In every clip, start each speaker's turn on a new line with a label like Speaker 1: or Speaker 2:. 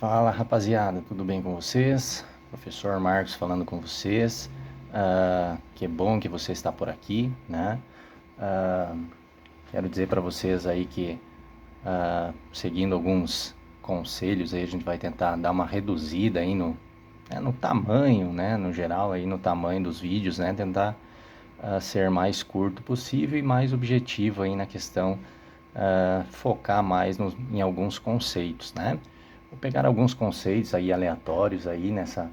Speaker 1: Fala rapaziada, tudo bem com vocês? Professor Marcos falando com vocês. Que bom que você está por aqui, né? Ah, Quero dizer para vocês aí que, seguindo alguns conselhos aí, a gente vai tentar dar uma reduzida aí no tamanho, né? No geral aí no tamanho dos vídeos, né? Tentar ser mais curto possível e mais objetivo aí na questão, focar mais em alguns conceitos, né? Vou pegar alguns conceitos aí aleatórios aí nessa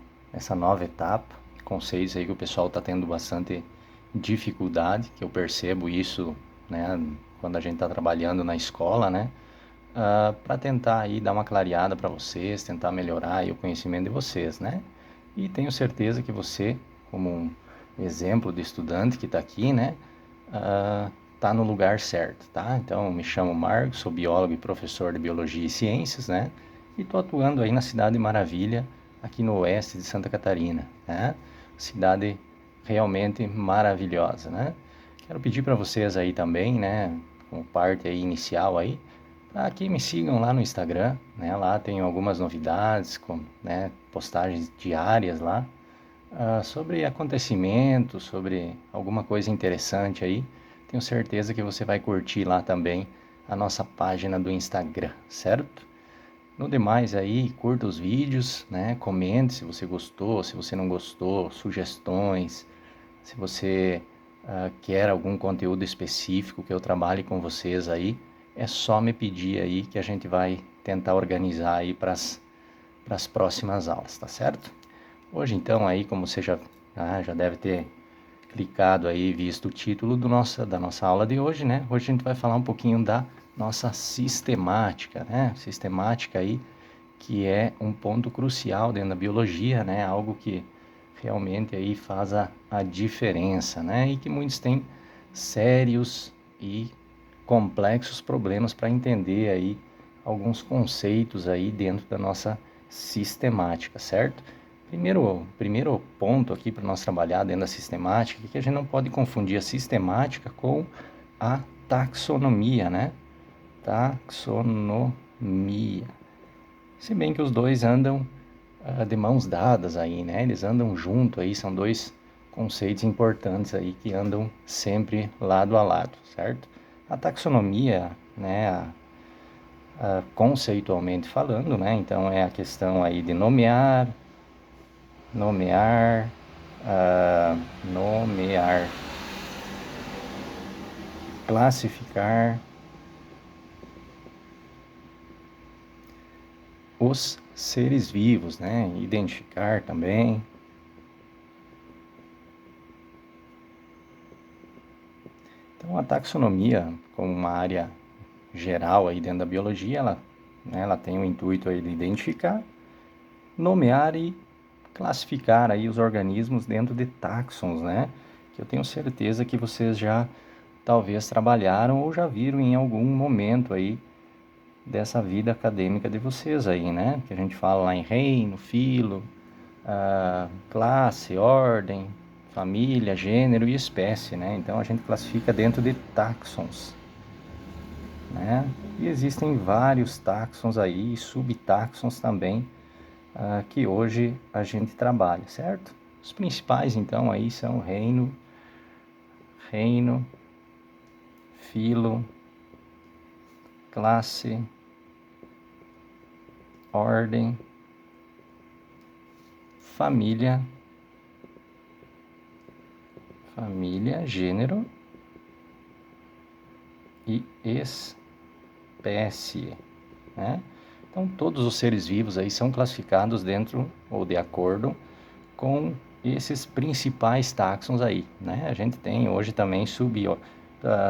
Speaker 1: nova etapa, conceitos aí que o pessoal está tendo bastante dificuldade, que eu percebo isso, né, quando a gente está trabalhando na escola, né, para tentar aí dar uma clareada para vocês, tentar melhorar aí o conhecimento de vocês, né? E tenho certeza que você, como um exemplo de estudante que está aqui, né, tá no lugar certo, tá? Então, me chamo Marcos, sou biólogo e professor de Biologia e Ciências, né? E estou atuando aí na Cidade Maravilha, aqui no oeste de Santa Catarina, né? Cidade realmente maravilhosa, né? Quero pedir para vocês aí também, né, como parte aí inicial aí, para que me sigam lá no Instagram, né? Lá tem algumas novidades, né, postagens diárias lá, sobre acontecimentos, sobre alguma coisa interessante aí. Tenho certeza que você vai curtir lá também a nossa página do Instagram, certo? No demais aí, curta os vídeos, né? Comente se você gostou, se você não gostou, sugestões, se você quer algum conteúdo específico que eu trabalhe com vocês aí, é só me pedir aí que a gente vai tentar organizar aí para as próximas aulas, tá certo? Hoje então aí, como você já deve ter clicado aí, visto o título da nossa aula de hoje, né? Hoje a gente vai falar um pouquinho da nossa sistemática, né? Sistemática aí, que é um ponto crucial dentro da biologia, né? Algo que realmente aí faz a diferença, né? E que muitos têm sérios e complexos problemas para entender aí alguns conceitos aí dentro da nossa sistemática, certo? Primeiro ponto aqui para nós trabalhar dentro da sistemática é que a gente não pode confundir a sistemática com a taxonomia, né? Taxonomia. Se bem que os dois andam de mãos dadas aí, né? Eles andam junto aí, são dois conceitos importantes aí que andam sempre lado a lado, certo? A taxonomia, né, conceitualmente falando, né? Então é a questão aí de nomear, nomear, classificar os seres vivos, né? Identificar também. Então a taxonomia, como uma área geral aí dentro da biologia, ela tem o intuito aí de identificar, nomear e classificar aí os organismos dentro de táxons, né? Que eu tenho certeza que vocês já talvez trabalharam ou já viram em algum momento aí dessa vida acadêmica de vocês aí, né? Que a gente fala lá em reino, filo, classe, ordem, família, gênero e espécie, né? Então a gente classifica dentro de táxons, né? E existem vários táxons aí, subtáxons também, que hoje a gente trabalha, certo? Os principais então aí são reino, filo, classe, ordem, família, gênero e espécie, né? Então todos os seres vivos aí são classificados dentro ou de acordo com esses principais táxons aí, né? A gente tem hoje também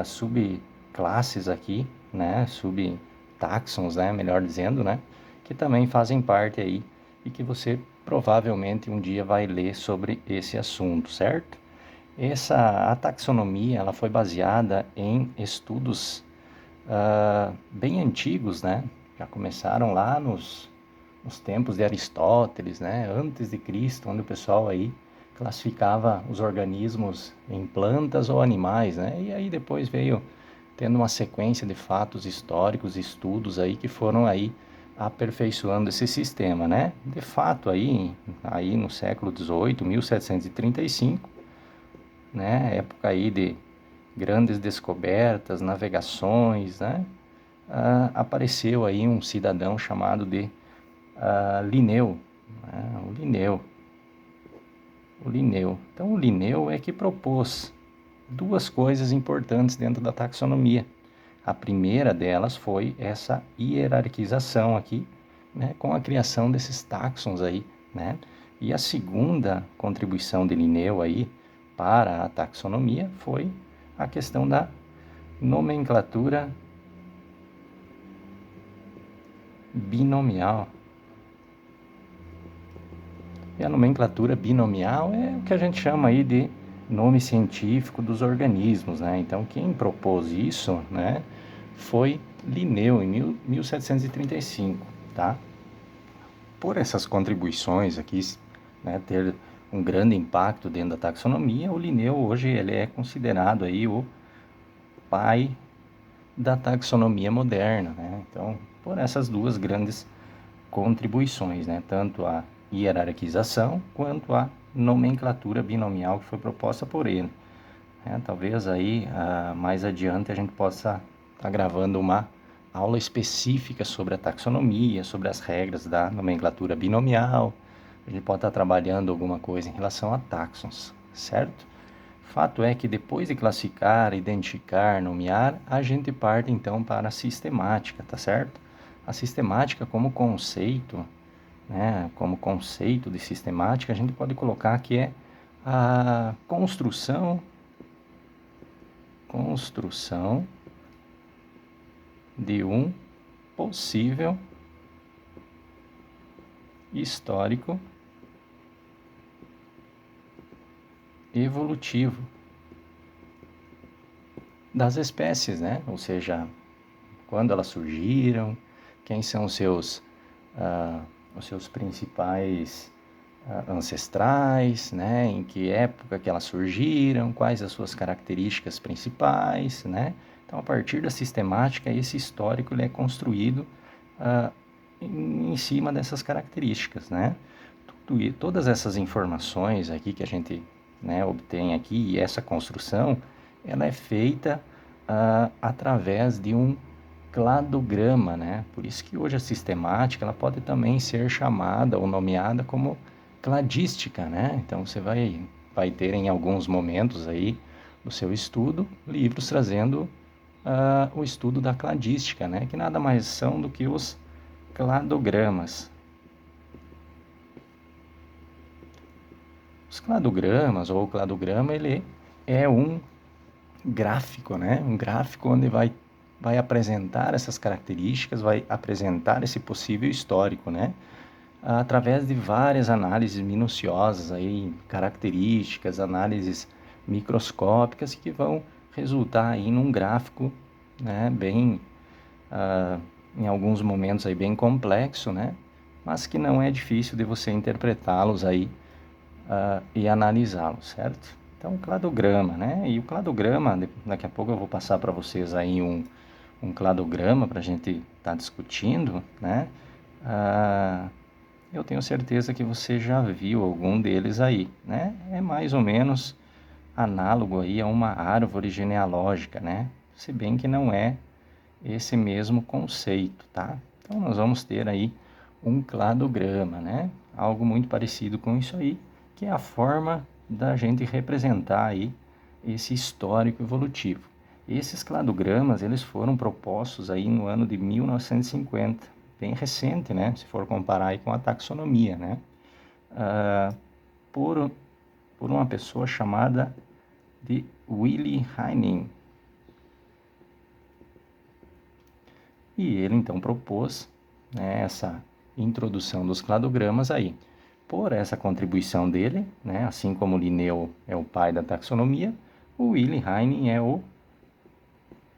Speaker 1: subclasses aqui, né? Subtáxons, né? Melhor dizendo, né? Que também fazem parte aí e que você provavelmente um dia vai ler sobre esse assunto, certo? A taxonomia, ela foi baseada em estudos bem antigos, né? Já começaram lá nos tempos de Aristóteles, né? Antes de Cristo, onde o pessoal aí classificava os organismos em plantas ou animais, né? E aí depois veio tendo uma sequência de fatos históricos, estudos aí que foram aí aperfeiçoando esse sistema, né? De fato, aí no século XVIII, 1735, né? Época aí de grandes descobertas, navegações, né? Apareceu aí um cidadão chamado de Linneu, né? O Linneu. Então, o Linneu é que propôs duas coisas importantes dentro da taxonomia. A primeira delas foi essa hierarquização aqui, né, com a criação desses táxons aí, né? E a segunda contribuição de Linneu aí para a taxonomia foi a questão da nomenclatura binomial. E a nomenclatura binomial é o que a gente chama aí de nome científico dos organismos, né? Então, quem propôs isso, né, foi Linneu, em 1735, tá? Por essas contribuições aqui, né, ter um grande impacto dentro da taxonomia, o Linneu hoje ele é considerado aí o pai da taxonomia moderna, né? Então, por essas duas grandes contribuições, né? Tanto a hierarquização quanto a nomenclatura binomial que foi proposta por ele. Talvez aí mais adiante a gente possa estar gravando uma aula específica sobre a taxonomia, sobre as regras da nomenclatura binomial. A gente pode estar trabalhando alguma coisa em relação a táxons, certo? Fato é que depois de classificar, identificar, nomear, a gente parte então para a sistemática, tá certo? A sistemática como conceito, né, como conceito de sistemática, a gente pode colocar que é a construção de um possível histórico evolutivo das espécies, né? Ou seja, quando elas surgiram, quem são os seus principais ancestrais, né? Em que época que elas surgiram, quais as suas características principais, né? Então, a partir da sistemática, esse histórico ele é construído em cima dessas características, né? Todas essas informações aqui que a gente, né, obtém aqui, e essa construção, ela é feita através de um cladograma, né? Por isso que hoje a sistemática ela pode também ser chamada ou nomeada como cladística, né? Então você vai ter em alguns momentos aí do seu estudo livros trazendo o estudo da cladística, né? Que nada mais são do que os cladogramas. Os cladogramas ou o cladograma ele é um gráfico, né? Um gráfico onde vai apresentar essas características, vai apresentar esse possível histórico, né? Através de várias análises minuciosas aí, características, análises microscópicas que vão resultar aí num gráfico, né? Bem, em alguns momentos aí bem complexo, né? Mas que não é difícil de você interpretá-los aí e analisá-los, certo? Então, cladograma, né? E o cladograma, daqui a pouco eu vou passar para vocês aí um cladograma para a gente estar discutindo, né? Eu tenho certeza que você já viu algum deles aí, né? É mais ou menos análogo aí a uma árvore genealógica, né? Se bem que não é esse mesmo conceito, tá? Então, nós vamos ter aí um cladograma, né? Algo muito parecido com isso aí, que é a forma da gente representar aí esse histórico evolutivo. Esses cladogramas, eles foram propostos aí no ano de 1950, bem recente, né? Se for comparar aí com a taxonomia, né? Por uma pessoa chamada de Willy Heining. E ele então propôs, né, essa introdução dos cladogramas aí. Por essa contribuição dele, né, assim como Linneu é o pai da taxonomia, o Willy Heining é o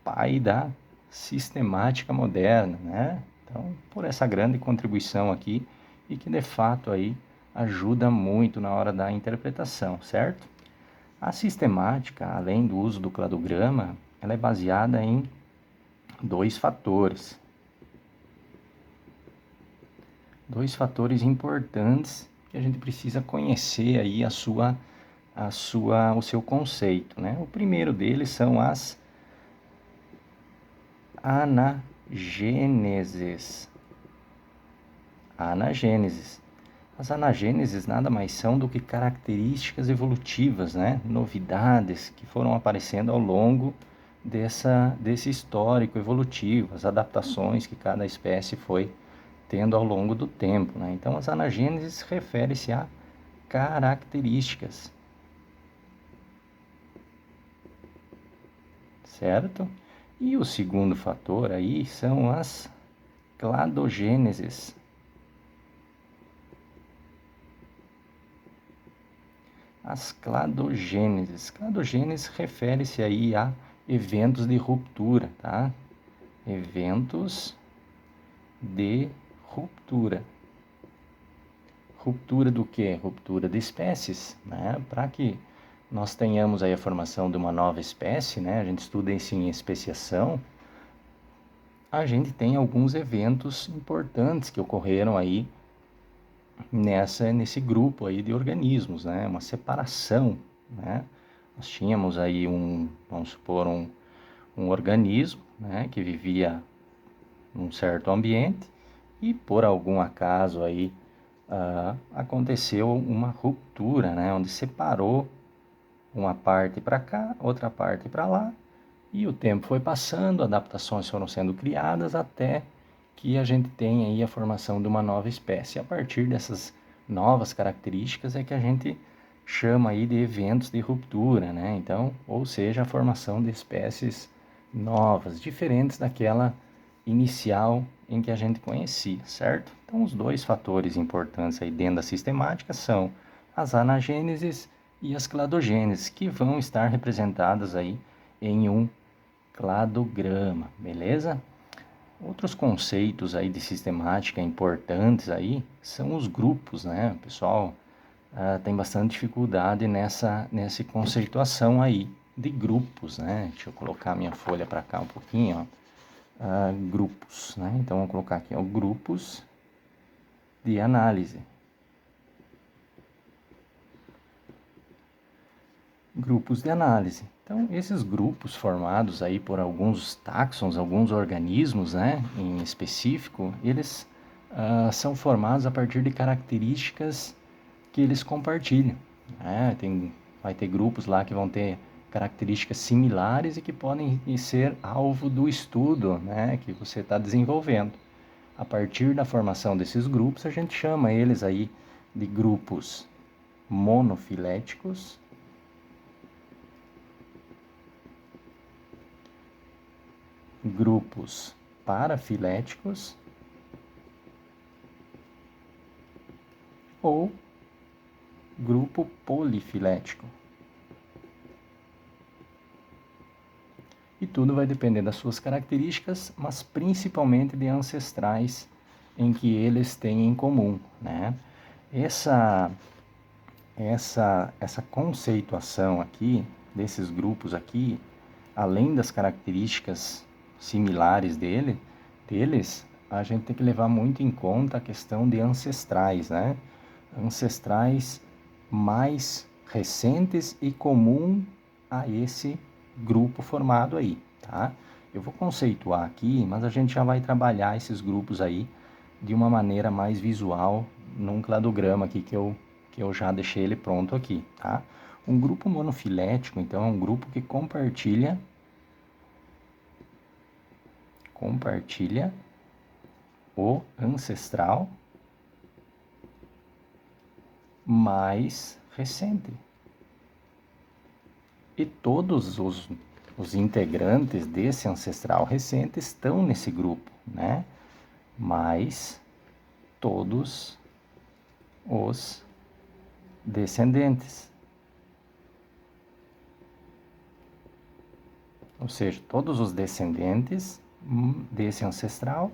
Speaker 1: pai da sistemática moderna, né? Então, por essa grande contribuição aqui e que de fato aí ajuda muito na hora da interpretação, certo? A sistemática, além do uso do cladograma, ela é baseada em dois fatores. dois fatores importantes que a gente precisa conhecer aí o seu conceito, né? O primeiro deles são as anagêneses. Anagêneses. As anagêneses nada mais são do que características evolutivas, né? Novidades que foram aparecendo ao longo desse histórico evolutivo, as adaptações que cada espécie foi tendo ao longo do tempo, né? Então, as anagêneses refere-se a características, certo? E o segundo fator aí são as cladogêneses. As cladogêneses. Cladogênese refere-se aí a eventos de ruptura, tá? Eventos de ruptura. Ruptura do quê? Ruptura de espécies, né? Para que nós tenhamos aí a formação de uma nova espécie, né? A gente estuda isso em especiação. A gente tem alguns eventos importantes que ocorreram aí nesse grupo aí de organismos, né? Uma separação, né? Nós tínhamos aí vamos supor, um organismo, né? Que vivia num certo ambiente e por algum acaso aí aconteceu uma ruptura, né? Onde separou uma parte para cá, outra parte para lá, e o tempo foi passando, adaptações foram sendo criadas até que a gente tem aí a formação de uma nova espécie. A partir dessas novas características é que a gente chama aí de eventos de ruptura, né? Então, ou seja, a formação de espécies novas, diferentes daquela inicial em que a gente conhecia, certo? Então, os dois fatores importantes aí dentro da sistemática são as anagêneses e as cladogêneses, que vão estar representadas aí em um cladograma, beleza? Outros conceitos aí de sistemática importantes aí são os grupos, né? O pessoal tem bastante dificuldade nessa conceituação aí de grupos, né? Deixa eu colocar minha folha para cá um pouquinho, ó. Grupos, né? Então, vou colocar aqui, ó, grupos de análise. Grupos de análise. Então, esses grupos formados aí por alguns táxons, alguns organismos, né, em específico, eles são formados a partir de características que eles compartilham, né? Vai ter grupos lá que vão ter características similares e que podem ser alvo do estudo, né, que você está desenvolvendo. A partir da formação desses grupos, a gente chama eles aí de grupos monofiléticos, grupos parafiléticos ou grupo polifilético. E tudo vai depender das suas características, mas principalmente de ancestrais em que eles têm em comum, né? Essa conceituação aqui, desses grupos aqui, além das características similares deles, a gente tem que levar muito em conta a questão de ancestrais, né? Ancestrais mais recentes e comum a esse grupo formado aí, tá? Eu vou conceituar aqui, mas a gente já vai trabalhar esses grupos aí de uma maneira mais visual num cladograma aqui que eu já deixei ele pronto aqui, tá? Um grupo monofilético, então, é um grupo que compartilha o ancestral mais recente. E todos os integrantes desse ancestral recente estão nesse grupo, né? Mais todos os descendentes. Ou seja, todos os descendentes desse ancestral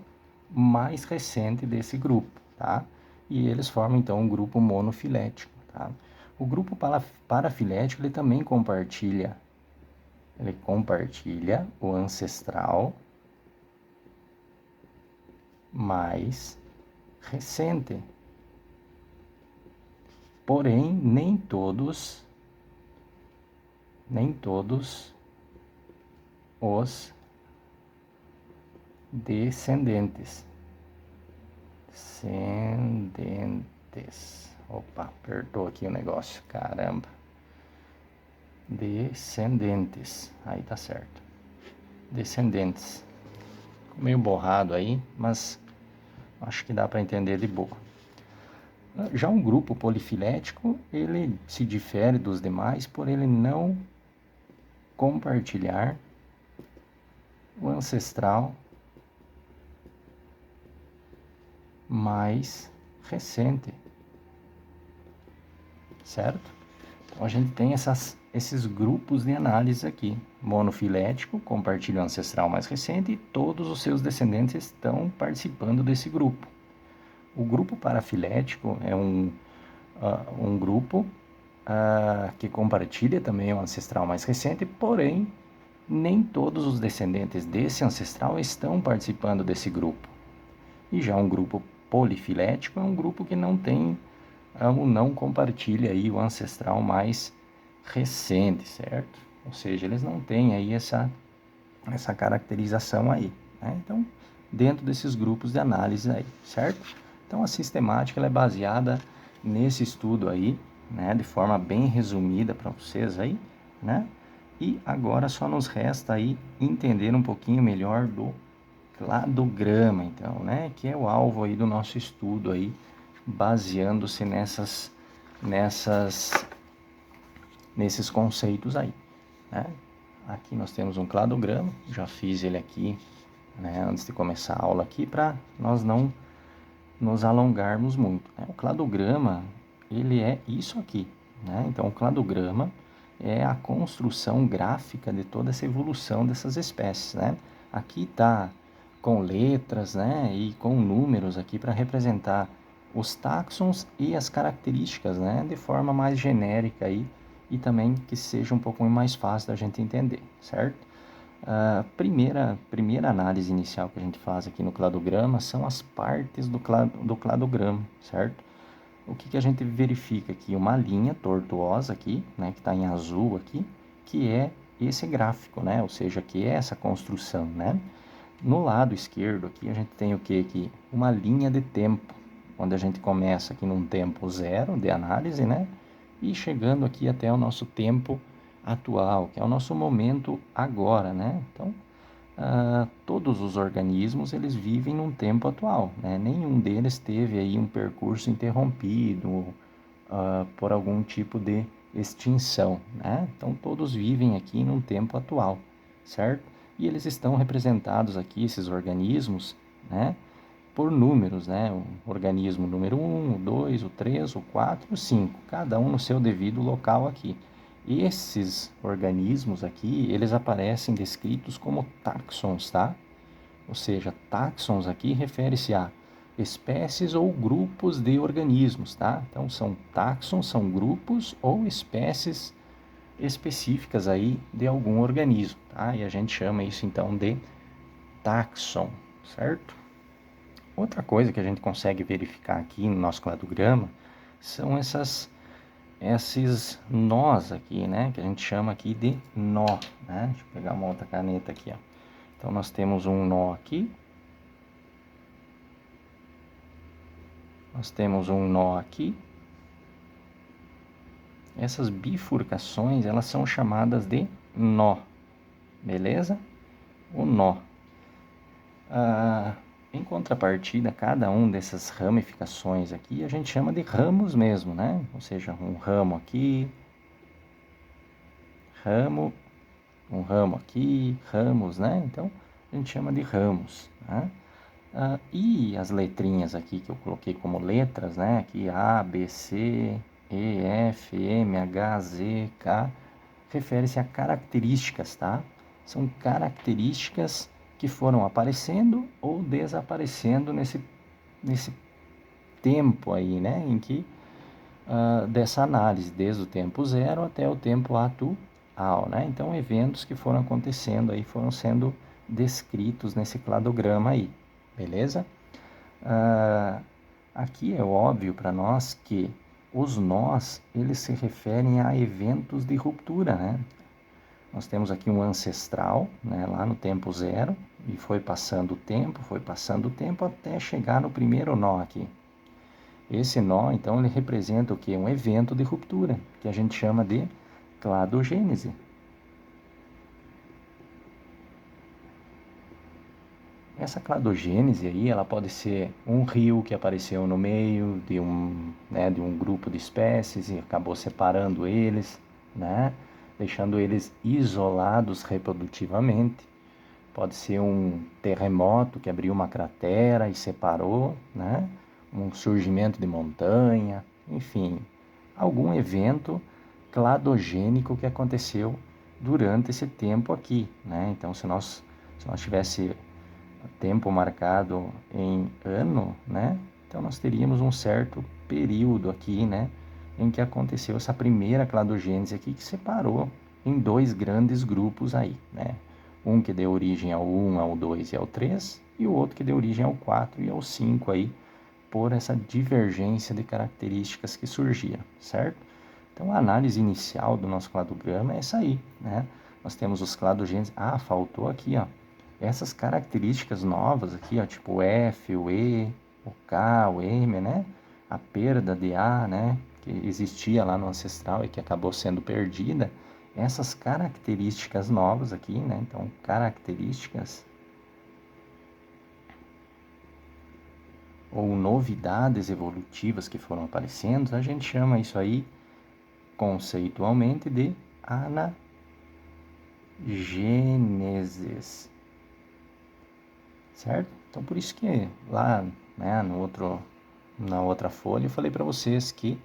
Speaker 1: mais recente desse grupo, tá? E eles formam então um grupo monofilético, tá? O grupo parafilético ele também compartilha o ancestral mais recente. Porém, nem todos os descendentes. Opa, apertou aqui o negócio, caramba. Descendentes, aí tá certo. Descendentes. Ficou meio borrado aí, mas acho que dá para entender de boa. Já um grupo polifilético, ele se difere dos demais por ele não compartilhar o ancestral mais recente, certo? Então a gente tem esses grupos de análise aqui. Monofilético compartilha o ancestral mais recente e todos os seus descendentes estão participando desse grupo. O grupo parafilético é um grupo que compartilha também o ancestral mais recente, porém, nem todos os descendentes desse ancestral estão participando desse grupo. E já um grupo polifilético é um grupo que não tem ou não compartilha aí o ancestral mais recente, certo? Ou seja, eles não têm aí essa caracterização aí, né? Então, dentro desses grupos de análise aí, certo? Então, a sistemática ela é baseada nesse estudo aí, né? De forma bem resumida para vocês aí, né? E agora só nos resta aí entender um pouquinho melhor do cladograma, então, né? Que é o alvo aí do nosso estudo aí, baseando-se nesses conceitos aí, né? Aqui nós temos um cladograma, já fiz ele aqui, né, antes de começar a aula aqui, para nós não nos alongarmos muito, né? O cladograma, ele é isso aqui, né? Então, o cladograma é a construção gráfica de toda essa evolução dessas espécies, né? Aqui está com letras, né, e com números aqui para representar os táxons e as características, né, de forma mais genérica aí, e também que seja um pouco mais fácil da gente entender, certo? A primeira análise inicial que a gente faz aqui no cladograma são as partes do cladograma, certo? O que a gente verifica aqui? Uma linha tortuosa aqui, né, que está em azul aqui, que é esse gráfico, né? Ou seja, que é essa construção, né? No lado esquerdo aqui a gente tem o que aqui? Uma linha de tempo, onde a gente começa aqui num tempo zero de análise, né? E chegando aqui até o nosso tempo atual, que é o nosso momento agora, né? Então, todos os organismos, eles vivem num tempo atual, né? Nenhum deles teve aí um percurso interrompido por algum tipo de extinção, né? Então, todos vivem aqui num tempo atual, certo? E eles estão representados aqui, esses organismos, né, por números, né? O organismo número 1, o 2, o 3, o 4 e o 5, cada um no seu devido local aqui. Esses organismos aqui, eles aparecem descritos como táxons, tá? Ou seja, táxons aqui refere-se a espécies ou grupos de organismos, tá? Então, são táxons, são grupos ou espécies específicas aí de algum organismo, tá? E a gente chama isso então de táxon, certo? Outra coisa que a gente consegue verificar aqui no nosso cladograma são esses nós aqui, né? Que a gente chama aqui de nó, né? Deixa eu pegar uma outra caneta aqui, ó. Então, nós temos um nó aqui. Nós temos um nó aqui. Essas bifurcações, elas são chamadas de nó, beleza? O nó. Em contrapartida, cada um dessas ramificações aqui, a gente chama de ramos mesmo, né? Ou seja, um ramo aqui, um ramo aqui, ramos, né? Então, a gente chama de ramos, né? E as letrinhas aqui que eu coloquei como letras, né? Aqui A, B, C, E, F, M, H, Z, K, refere-se a características, tá? São características que foram aparecendo ou desaparecendo nesse tempo aí, né? Em que dessa análise, desde o tempo zero até o tempo atual, né? Então, eventos que foram acontecendo aí foram sendo descritos nesse cladograma aí, beleza? Aqui é óbvio para nós que os nós, eles se referem a eventos de ruptura, né? Nós temos aqui um ancestral, né, lá no tempo zero, e foi passando o tempo até chegar no primeiro nó aqui. Esse nó, então, ele representa o quê? Um evento de ruptura, que a gente chama de cladogênese. Essa cladogênese aí, ela pode ser um rio que apareceu no meio de um grupo de espécies e acabou separando eles, né? Deixando eles isolados reprodutivamente. Pode ser um terremoto que abriu uma cratera e separou, né? Um surgimento de montanha, enfim, algum evento cladogênico que aconteceu durante esse tempo aqui, né? Então, se nós tivesse tempo marcado em ano, né? Então nós teríamos um certo período aqui, né? Em que aconteceu essa primeira cladogênese aqui que separou em dois grandes grupos aí, né? Um que deu origem ao 1, ao 2 e ao 3, e o outro que deu origem ao 4 e ao 5 aí, por essa divergência de características que surgiram, certo? Então a análise inicial do nosso cladograma é essa aí, né? Nós temos os cladogêneses. Ah, faltou aqui, ó. Essas características novas aqui, ó, tipo o F, o E, o K, o M, né? A perda de A, né? Que existia lá no ancestral e que acabou sendo perdida. Essas características novas aqui, né? Então, características ou novidades evolutivas que foram aparecendo, a gente chama isso aí conceitualmente de anagênesis, certo? Então, por isso que lá, né, na outra folha, eu falei para vocês que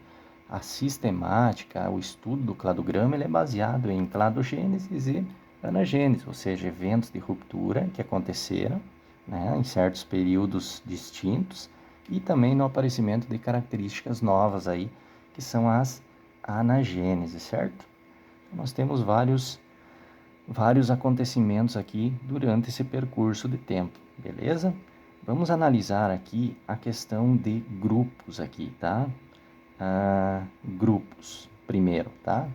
Speaker 1: a sistemática, o estudo do cladograma, ele é baseado em cladogênesis e anagênesis, ou seja, eventos de ruptura que aconteceram, né, em certos períodos distintos, e também no aparecimento de características novas aí, que são as anagêneses, certo? Então, nós temos vários acontecimentos aqui durante esse percurso de tempo, beleza? Vamos analisar aqui a questão de grupos aqui, tá? Grupos, primeiro, tá?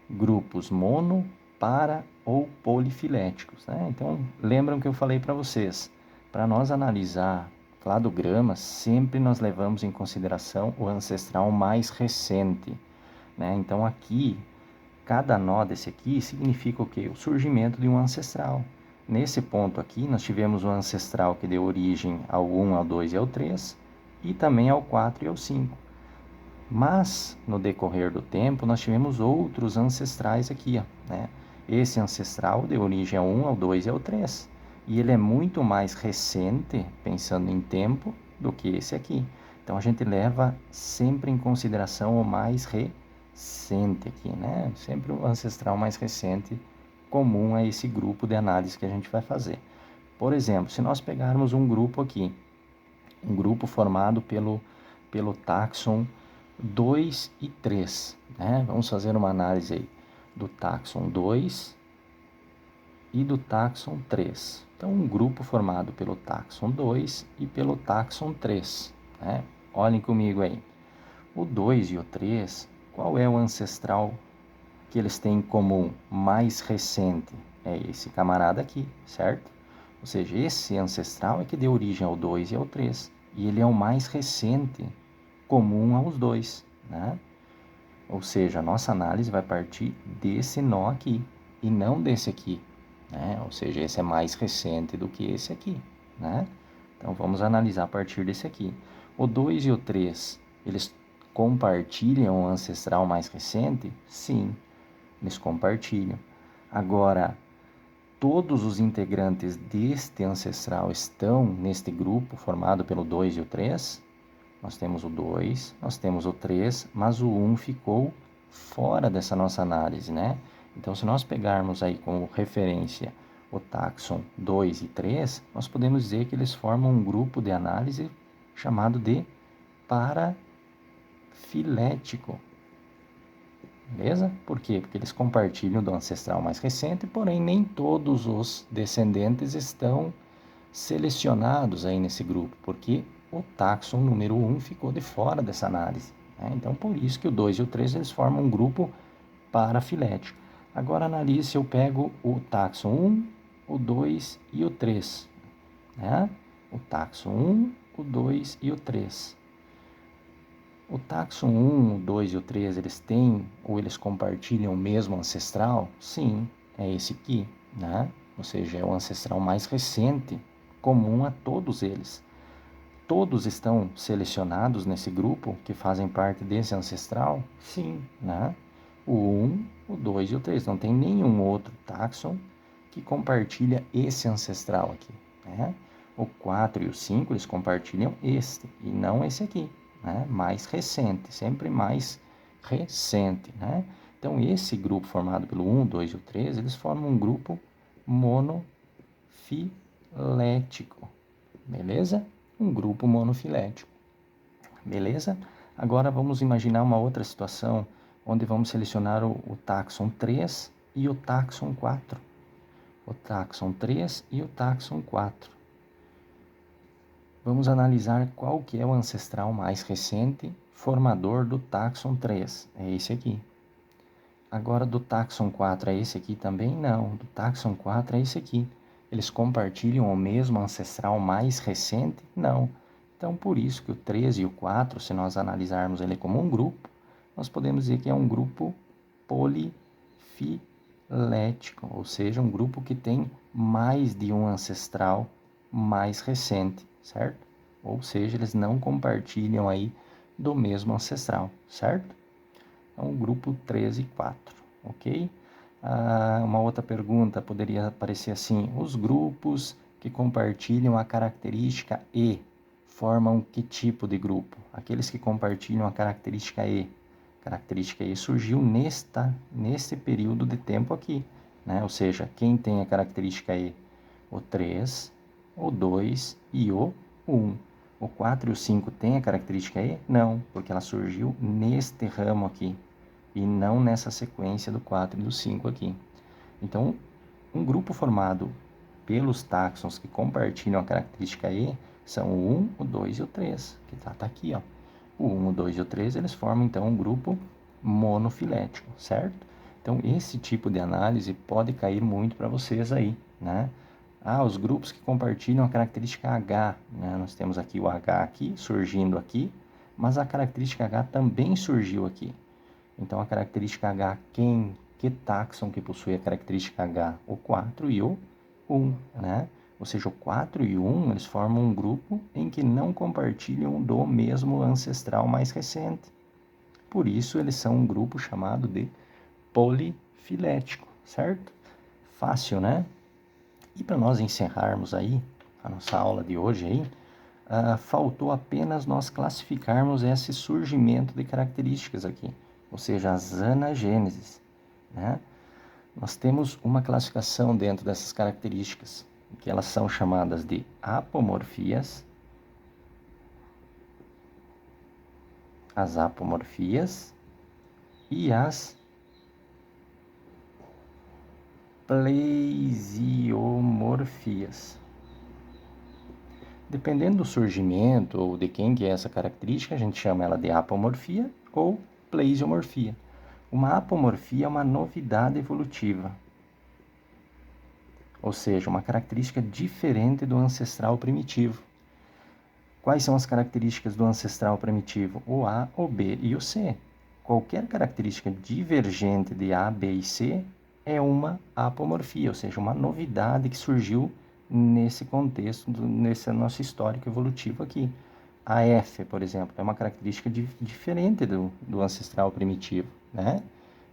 Speaker 1: Grupos mono, para ou polifiléticos, né? Então, lembram que eu falei para vocês, para nós analisar cladogramas, sempre nós levamos em consideração o ancestral mais recente, né? Então, aqui cada nó desse aqui significa o quê? O surgimento de um ancestral. Nesse ponto aqui, nós tivemos um ancestral que deu origem ao 1, ao 2 e ao 3, e também ao 4 e ao 5. Mas, no decorrer do tempo, nós tivemos outros ancestrais aqui, ó, né? Esse ancestral deu origem ao 1, ao 2 e ao 3. E ele é muito mais recente, pensando em tempo, do que esse aqui. Então, a gente leva sempre em consideração o mais recente aqui, né? Sempre o ancestral mais recente comum a esse grupo de análise que a gente vai fazer. Por exemplo, se nós pegarmos um grupo aqui, um grupo formado pelo táxon 2 e 3, né? Vamos fazer uma análise aí do táxon 2 e do táxon 3. Então, um grupo formado pelo táxon 2 e pelo táxon 3, né? Olhem comigo aí. O 2 e o 3, qual é o ancestral que eles têm em comum mais recente? É esse camarada aqui, certo? Ou seja, esse ancestral é que deu origem ao 2 e ao 3. E ele é o mais recente comum aos dois, né? Ou seja, a nossa análise vai partir desse nó aqui e não desse aqui, né? Ou seja, esse é mais recente do que esse aqui, né? Então, vamos analisar a partir desse aqui. O 2 e o 3, eles compartilham o ancestral mais recente? Sim, eles compartilham. Agora, todos os integrantes deste ancestral estão neste grupo formado pelo 2 e o 3? Nós temos o 2, nós temos o 3, mas o 1 ficou fora dessa nossa análise, né? Então, se nós pegarmos aí como referência o táxon 2 e 3, nós podemos dizer que eles formam um grupo de análise chamado de parafilético. Beleza? Por quê? Porque eles compartilham do ancestral mais recente, porém nem todos os descendentes estão selecionados aí nesse grupo, porque o taxon número 1 ficou de fora dessa análise, né? Então, por isso que o 2 e o 3 eles formam um grupo parafilético. Agora, analise se eu pego o taxon 1, o 2 e o 3, né? O taxon 1, o 2 e o 3. O taxon 1, o 2 e o 3, eles têm ou eles compartilham o mesmo ancestral? Sim, é esse aqui, né? Ou seja, é o ancestral mais recente, comum a todos eles. Todos estão selecionados nesse grupo que fazem parte desse ancestral? Sim, né? O 1, o 2 e o 3. Não tem nenhum outro taxon que compartilha esse ancestral aqui, né? O 4 e o 5, eles compartilham este, e não esse aqui, né? Mais recente, sempre mais recente, né? Então, esse grupo formado pelo 1, 2 e o 3, eles formam um grupo monofilético, beleza? Um grupo monofilético, beleza? Agora, vamos imaginar uma outra situação, onde vamos selecionar o taxon 3 e o taxon 4. O taxon 3 e o taxon 4. Vamos analisar qual que é o ancestral mais recente formador do taxon 3. É esse aqui. Agora, do taxon 4 é esse aqui também? Não. Do taxon 4 é esse aqui. Eles compartilham o mesmo ancestral mais recente? Não. Então, por isso que o 3 e o 4, se nós analisarmos ele como um grupo, nós podemos dizer que é um grupo polifilético, ou seja, um grupo que tem mais de um ancestral mais recente, certo? Ou seja, eles não compartilham aí do mesmo ancestral, certo? Então, grupo 3 e 4, ok? Uma outra pergunta poderia aparecer assim: os grupos que compartilham a característica E formam que tipo de grupo? Aqueles que compartilham a característica E. A característica E surgiu neste período de tempo aqui, né? Ou seja, quem tem a característica E? O 3, o 2 e o 1. O 4 e o 5 têm a característica E? Não, porque ela surgiu neste ramo aqui e não nessa sequência do 4 e do 5 aqui. Então, um grupo formado pelos táxons que compartilham a característica E são o 1, o 2 e o 3, que tá aqui, ó. O 1, o 2 e o 3, eles formam então um grupo monofilético, certo? Então, esse tipo de análise pode cair muito para vocês aí, né? Os grupos que compartilham a característica H, né? Nós temos aqui o H aqui, surgindo aqui, mas a característica H também surgiu aqui. Então, a característica H, que taxon que possui a característica H? O 4 e o 1, né? Ou seja, o 4 e o 1, eles formam um grupo em que não compartilham do mesmo ancestral mais recente. Por isso, eles são um grupo chamado de polifilético, certo? Fácil, né? E para nós encerrarmos aí a nossa aula de hoje aí, faltou apenas nós classificarmos esse surgimento de características aqui, ou seja, as anagêneses, né? Nós temos uma classificação dentro dessas características, que elas são chamadas de apomorfias, as apomorfias e as plesiomorfias. Dependendo do surgimento ou de quem que é essa característica, a gente chama ela de apomorfia ou plesiomorfia. Uma apomorfia é uma novidade evolutiva, ou seja, uma característica diferente do ancestral primitivo. Quais são as características do ancestral primitivo? O A, o B e o C. Qualquer característica divergente de A, B e C é uma apomorfia, ou seja, uma novidade que surgiu nesse contexto, nesse nosso histórico evolutivo aqui. A F, por exemplo, é uma característica diferente do ancestral primitivo, né?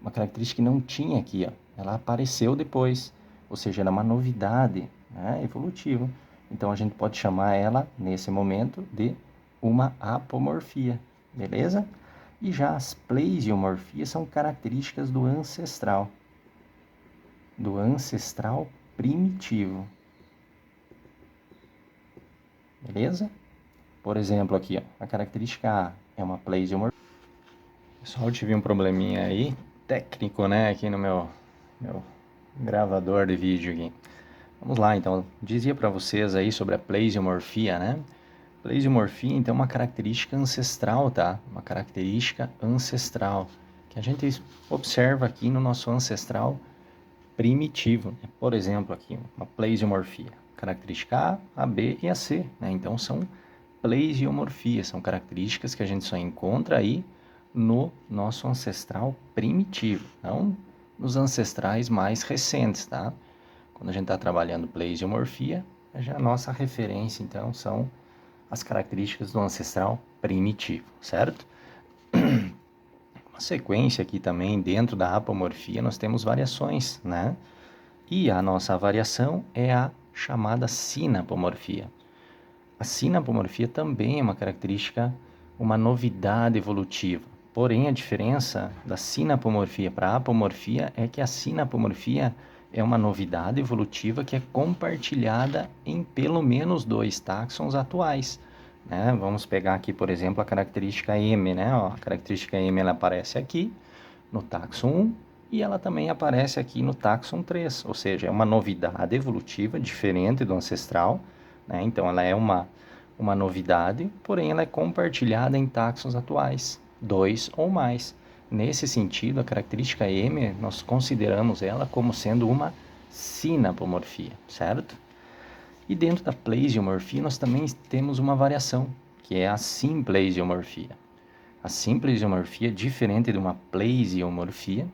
Speaker 1: Uma característica que não tinha aqui, ó. Ela apareceu depois, ou seja, ela é uma novidade, né, evolutiva. Então, a gente pode chamar ela, nesse momento, de uma apomorfia, beleza? E já as plesiomorfias são características do ancestral primitivo, beleza? Por exemplo, aqui, ó, a característica A é uma plesiomorfia. Pessoal, eu tive um probleminha aí, técnico, né, aqui no meu gravador de vídeo aqui. Vamos lá, então. Dizia para vocês aí sobre a plesiomorfia, né? Plesiomorfia, então, é uma característica ancestral, tá? Uma característica ancestral, que a gente observa aqui no nosso ancestral primitivo, né? Por exemplo, aqui, uma plesiomorfia. Característica A, B e a C, né? Então, são plesiomorfias, são características que a gente só encontra aí no nosso ancestral primitivo, não nos ancestrais mais recentes, tá? Quando a gente está trabalhando plesiomorfia, já a nossa referência, então, são as características do ancestral primitivo, certo? Uma sequência aqui também, dentro da apomorfia, nós temos variações, né? E a nossa variação é a chamada sinapomorfia. A sinapomorfia também é uma característica, uma novidade evolutiva. Porém, a diferença da sinapomorfia para a apomorfia é que a sinapomorfia é uma novidade evolutiva que é compartilhada em pelo menos 2 táxons atuais, né? Vamos pegar aqui, por exemplo, a característica M, né? Ó, a característica M ela aparece aqui no táxon 1 e ela também aparece aqui no táxon 3, ou seja, é uma novidade evolutiva diferente do ancestral, né? Então, ela é uma novidade, porém ela é compartilhada em táxons atuais, 2 ou mais. Nesse sentido, a característica M, nós consideramos ela como sendo uma sinapomorfia, certo? E dentro da plesiomorfia, nós também temos uma variação, que é a simplesiomorfia. A simplesiomorfia, diferente de uma plesiomorfia,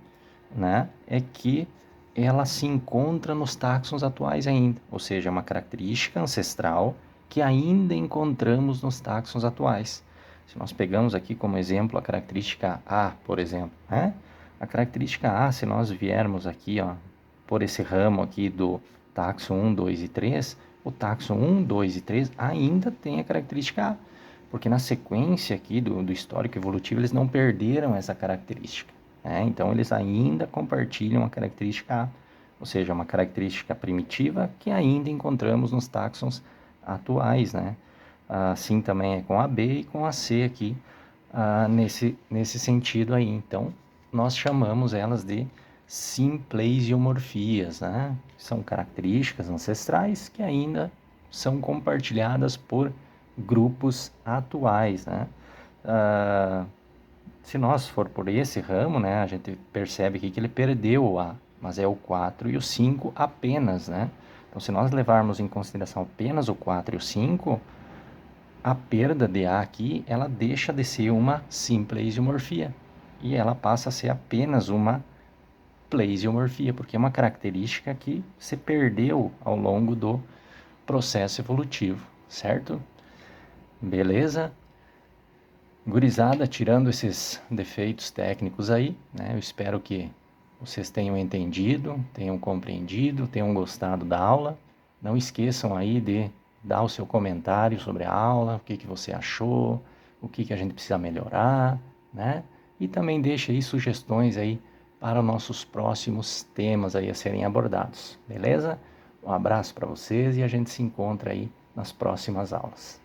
Speaker 1: né, é que ela se encontra nos táxons atuais ainda, ou seja, é uma característica ancestral que ainda encontramos nos táxons atuais. Se nós pegamos aqui como exemplo a característica A, por exemplo, né? A característica A, se nós viermos aqui, ó, por esse ramo aqui do táxon 1, 2 e 3, o táxon 1, 2 e 3 ainda tem a característica A, porque na sequência aqui do histórico evolutivo eles não perderam essa característica. Então, eles ainda compartilham a característica A, ou seja, uma característica primitiva que ainda encontramos nos táxons atuais, né? Assim também é com a B e com a C aqui, nesse sentido aí. Então, nós chamamos elas de simplesiomorfias, né? São características ancestrais que ainda são compartilhadas por grupos atuais, né? Se nós for por esse ramo, né, a gente percebe aqui que ele perdeu o A, mas é o 4 e o 5 apenas, né? Então, se nós levarmos em consideração apenas o 4 e o 5, a perda de A aqui, ela deixa de ser uma simplesiomorfia e ela passa a ser apenas uma plesiomorfia, porque é uma característica que se perdeu ao longo do processo evolutivo, certo? Beleza? Gurizada, tirando esses defeitos técnicos aí, né? Eu espero que vocês tenham entendido, tenham compreendido, tenham gostado da aula. Não esqueçam aí de dar o seu comentário sobre a aula, o que você achou, o que a gente precisa melhorar, né? E também deixe aí sugestões aí para os nossos próximos temas aí a serem abordados, beleza? Um abraço para vocês e a gente se encontra aí nas próximas aulas.